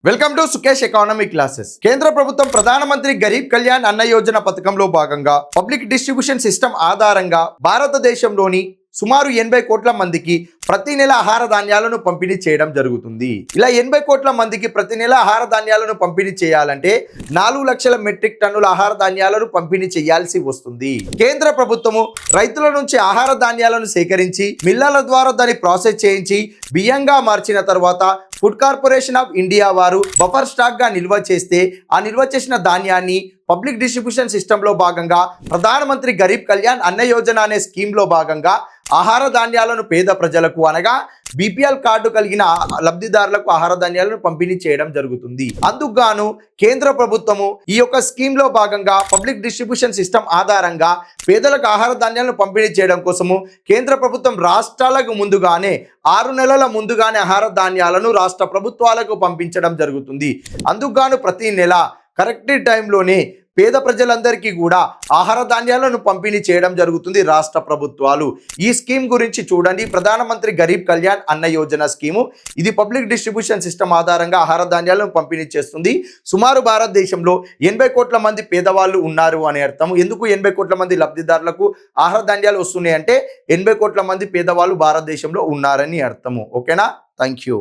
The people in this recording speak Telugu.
Welcome to Sukesh economy classes. కేంద్ర ప్రభుత్వం ప్రధానమంత్రి గరీబ్ కళ్యాణ్ అన్న యోజన పథకంలో భాగంగా పబ్లిక్ డిస్ట్రిబ్యూషన్ సిస్టమ్ ఆధారంగా భారతదేశంలోని సుమారు 80 కోట్ల మందికి ప్రతి నెల ఆహార ధాన్యాలను పంపిణీ చేయడం జరుగుతుంది. ఇలా 80 కోట్ల మందికి ప్రతి నెల ఆహార ధాన్యాలను పంపిణీ చేయాలంటే 4 లక్షల మెట్రిక్ టన్నుల ఆహార ధాన్యాలను పంపిణీ చేయాల్సి వస్తుంది. కేంద్ర ప్రభుత్వము రైతుల నుంచి ఆహార ధాన్యాలను సేకరించి మిల్లర్ల ద్వారా దాన్ని ప్రాసెస్ చేయించి బియ్యంగా మార్చిన తర్వాత ఫుడ్ కార్పొరేషన్ ఆఫ్ ఇండియా వారు బఫర్ స్టాక్ గా నిల్వ చేస్తే ఆ నిల్వ చేసిన ధాన్యాన్ని పబ్లిక్ డిస్ట్రిబ్యూషన్ సిస్టమ్ లో భాగంగా ప్రధానమంత్రి గరీబ్ కళ్యాణ్ అన్న యోజన అనే స్కీమ్ లో భాగంగా ఆహార ధాన్యాలను పేద ప్రజలకు అనగా బీపీఎల్ కార్డు కలిగిన లబ్ధిదారులకు ఆహార ధాన్యాలను పంపిణీ చేయడం జరుగుతుంది. అందుకు గాను కేంద్ర ప్రభుత్వము ఈ యొక్క స్కీమ్ లో భాగంగా పబ్లిక్ డిస్ట్రిబ్యూషన్ సిస్టమ్ ఆధారంగా పేదలకు ఆహార ధాన్యాలను పంపిణీ చేయడం కోసము కేంద్ర ప్రభుత్వం రాష్ట్రాలకు ముందుగానే 6 నెలల ముందుగానే ఆహార ధాన్యాలను రాష్ట్ర ప్రభుత్వాలకు పంపించడం జరుగుతుంది. అందుకు గాను ప్రతి నెల కరెక్ట్ టైంలోనే పేద ప్రజలందరికీ కూడా ఆహార ధాన్యాలను పంపిణీ చేయడం జరుగుతుంది రాష్ట్ర ప్రభుత్వాలు. ఈ స్కీమ్ గురించి చూడండి, ప్రధానమంత్రి గరీబ్ కళ్యాణ్ అన్న యోజన స్కీము. ఇది పబ్లిక్ డిస్ట్రిబ్యూషన్ సిస్టమ్ ఆధారంగా ఆహార ధాన్యాలను పంపిణీ చేస్తుంది. సుమారు భారతదేశంలో 80 కోట్ల మంది పేదవాళ్ళు ఉన్నారు అని అర్థం. ఎందుకు 80 కోట్ల మంది లబ్ధిదారులకు ఆహార ధాన్యాలు వస్తున్నాయి అంటే 80 కోట్ల మంది పేదవాళ్ళు భారతదేశంలో ఉన్నారని అర్థము. ఓకేనా? Thank you.